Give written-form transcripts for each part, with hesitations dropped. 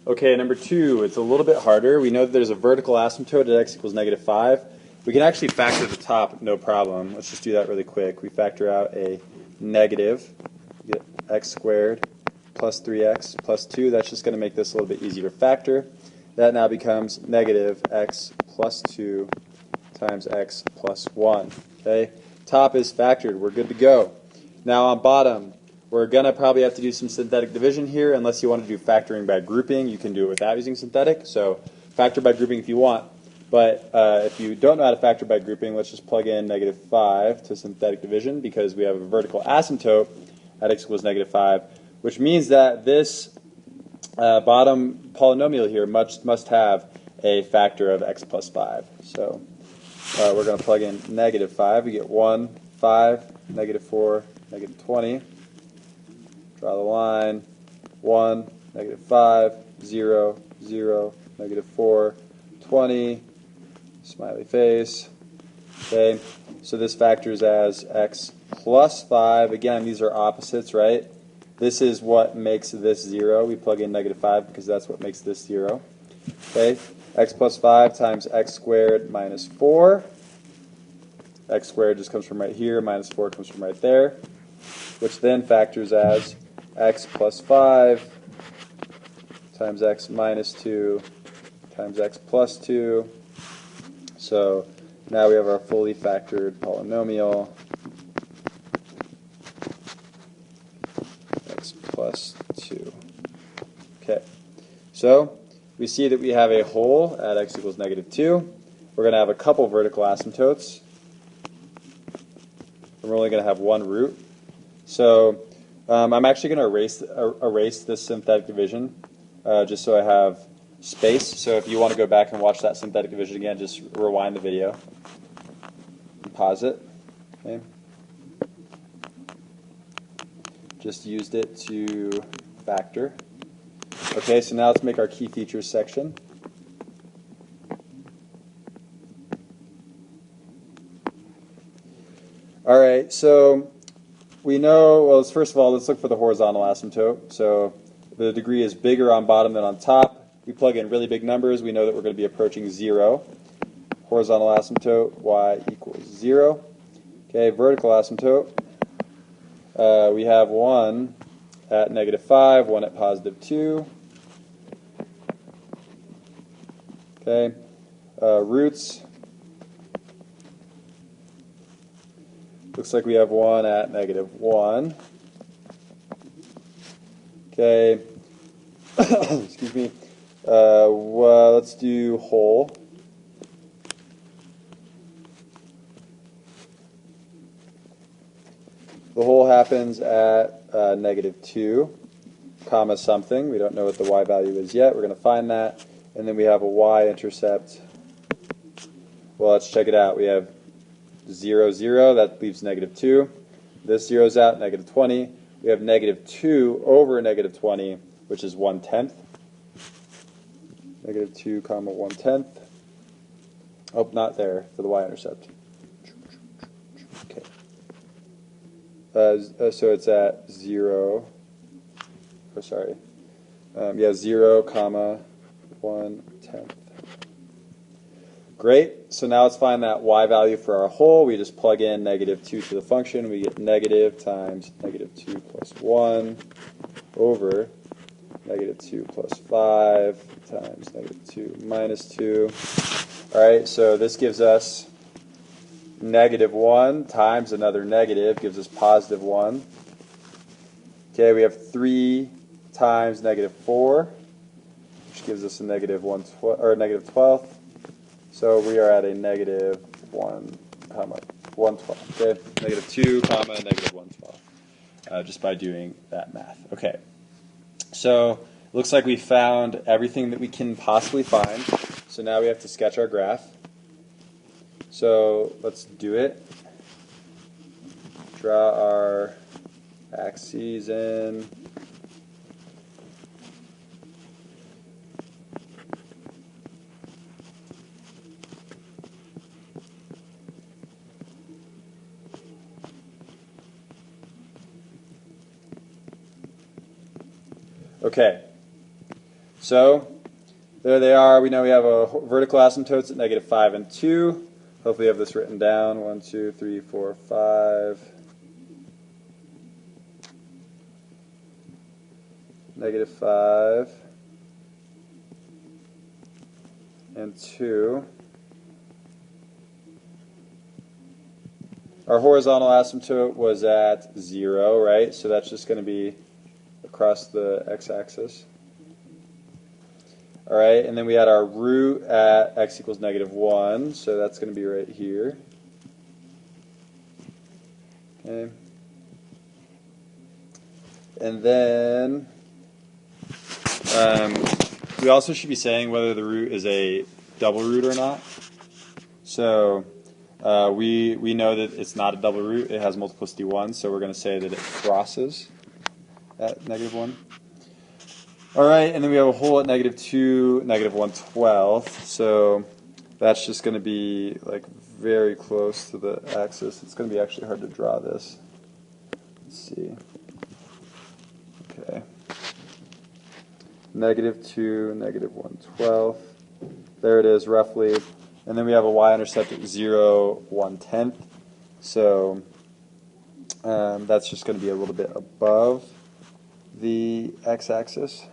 Okay, number 2, it's a little bit harder. We know that there's a vertical asymptote at x equals -5. We can actually factor the top, no problem. Let's just do that really quick. We factor out a negative, we get x squared plus 3x plus 2. That's just going to make this a little bit easier to factor. That now becomes negative x plus 2 times x plus 1. Okay, top is factored. We're good to go. Now on bottom, we're going to probably have to do some synthetic division here. Unless you want to do factoring by grouping, you can do it without using synthetic. So factor by grouping if you want. But if you don't know how to factor by grouping, let's just plug in -5 to synthetic division because we have a vertical asymptote at x equals -5, which means that this bottom polynomial here must have a factor of x plus 5. So we're going to plug in -5. We get 1, 5, -4, -20. Draw the line, 1, -5, 0, 0, -4, 20, smiley face. Okay, so this factors as x plus 5. Again, these are opposites, right? This is what makes this 0. We plug in -5 because that's what makes this 0. Okay, x plus 5 times x squared minus 4. X squared just comes from right here, minus 4 comes from right there, which then factors as x plus 5 times x minus 2 times x plus 2. So now we have our fully factored polynomial, x plus 2. Okay, so we see that we have a whole at x equals -2. We're going to have a couple vertical asymptotes. And we're only going to have one root. So I'm actually going to erase this synthetic division just so I have space. So if you want to go back and watch that synthetic division again, just rewind the video and pause it. Okay. Just used it to factor. Okay, so now let's make our key features section. All right, so we know, well, first of all, let's look for the horizontal asymptote. So the degree is bigger on bottom than on top. We plug in really big numbers. We know that we're going to be approaching 0. Horizontal asymptote, y equals 0. Okay, vertical asymptote. We have one at -5, one at +2. Okay, roots. Looks like we have one at -1. Okay, excuse me. Well, let's do whole. The whole happens at -2, comma something. We don't know what the y value is yet. We're going to find that. And then we have a y-intercept. Well, let's check it out. We have 0, 0. That leaves -2. This zeroes out, -20. We have -2 over -20, which is 1/10. -2, comma 1/10. Oh, not there for the y-intercept. Okay. So it's at 0. Oh, sorry. Yeah, 0, comma 1/10. Great. So now let's find that y value for our whole. We just plug in -2 to the function. We get negative times -2 plus 1 over -2 plus 5 times -2 minus 2. All right, so this gives us -1 times another negative gives us +1. Okay, we have 3 times -4, which gives us a -12. So we are at a -1, comma 112. Okay, -2, comma -112. Just by doing that math. Okay, so looks like we found everything that we can possibly find. So now we have to sketch our graph. So let's do it. Draw our axes in. Okay, So there they are. We know we have a vertical asymptotes at negative 5 and 2. Hopefully you have this written down. 1, 2, 3, 4, 5. Negative 5 and 2. Our horizontal asymptote was at 0, right? So that's just going to be across the x-axis. All right, and then we had our root at x equals negative 1, so that's going to be right here. Okay. And then we also should be saying whether the root is a double root or not. So we know that it's not a double root. It has multiplicity 1, so we're going to say that it crosses at negative 1. All right, and then we have a hole at negative 2, negative 1/12. So that's just going to be like very close to the axis. It's going to be actually hard to draw this. Let's see. Okay. Negative 2, negative 1/12. There it is, roughly. And then we have a y-intercept at 0, 1/10. So that's just going to be a little bit above the x-axis.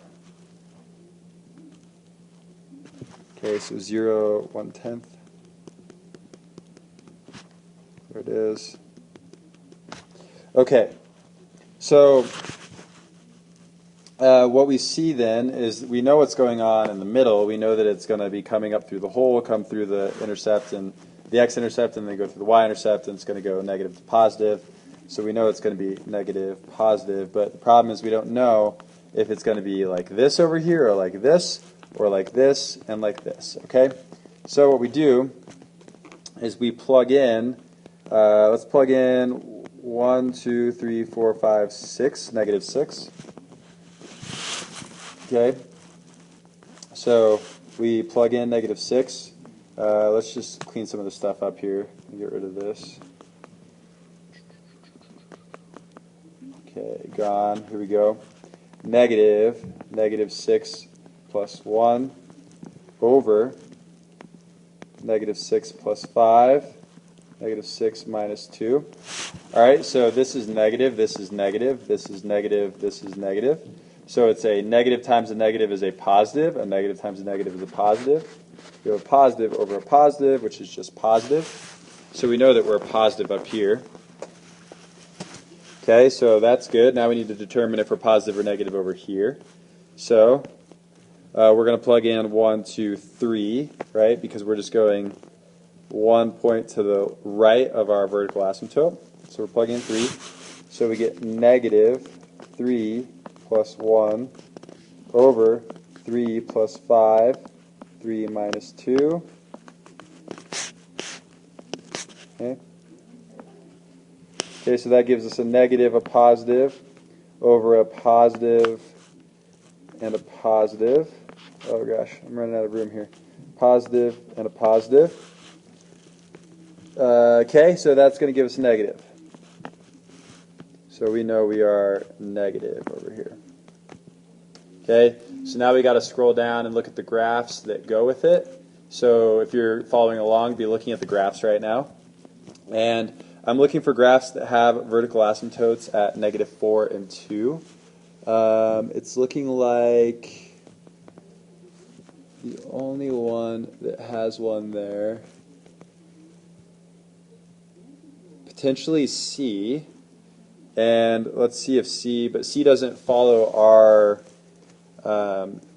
Okay, so 0, 1/10. There it is. Okay, so what we see then is we know what's going on in the middle. We know that it's going to be coming up through the hole, come through the intercept and the x-intercept, and then go through the y-intercept, and it's going to go negative to positive. So we know it's going to be negative, positive, but the problem is we don't know if it's going to be like this over here, or like this, and like this, okay? So what we do is we plug in, let's plug in 1, 2, 3, 4, 5, 6, negative 6. Okay, so we plug in negative 6. Let's just clean some of the stuff up here and get rid of this. Okay, gone. Here we go. Negative 6 plus 1 over negative 6 plus 5, negative 6 minus 2. All right, so this is negative, this is negative, this is negative, this is negative. So it's a negative times a negative is a positive. A negative times a negative is a positive. We have a positive over a positive, which is just positive. So we know that we're a positive up here. Okay, so that's good. Now we need to determine if we're positive or negative over here. So we're going to plug in 1, 2, 3, right? Because we're just going 1 point to the right of our vertical asymptote. So we're plugging in 3. So we get negative 3 plus 1 over 3 plus 5, 3 minus 2. Okay, so that gives us a negative, a positive, over a positive, and a positive. Oh gosh, I'm running out of room here. Positive and a positive. Okay, so that's going to give us a negative. So we know we are negative over here. Okay, so now we got to scroll down and look at the graphs that go with it. So if you're following along, be looking at the graphs right now. And I'm looking for graphs that have vertical asymptotes at negative 4 and 2. It's looking like the only one that has one there, potentially C. And let's see if C doesn't follow our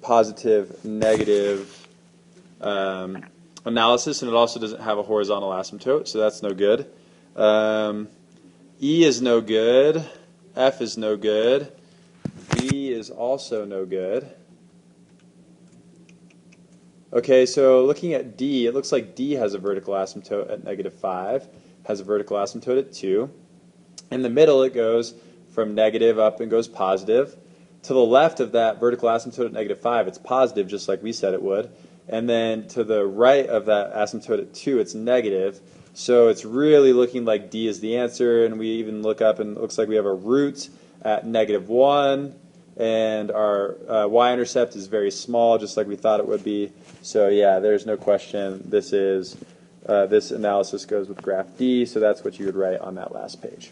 positive, negative analysis, and it also doesn't have a horizontal asymptote, so that's no good. E is no good. F is no good. B is also no good. Okay, so looking at D, it looks like D has a vertical asymptote at negative 5, has a vertical asymptote at 2. In the middle, it goes from negative up and goes positive. To the left of that vertical asymptote at negative 5, it's positive, just like we said it would. And then to the right of that asymptote at 2, it's negative. So it's really looking like D is the answer. And we even look up, and it looks like we have a root at negative 1. and our y-intercept is very small, just like we thought it would be. So yeah, there's no question. This analysis goes with graph D, so that's what you would write on that last page.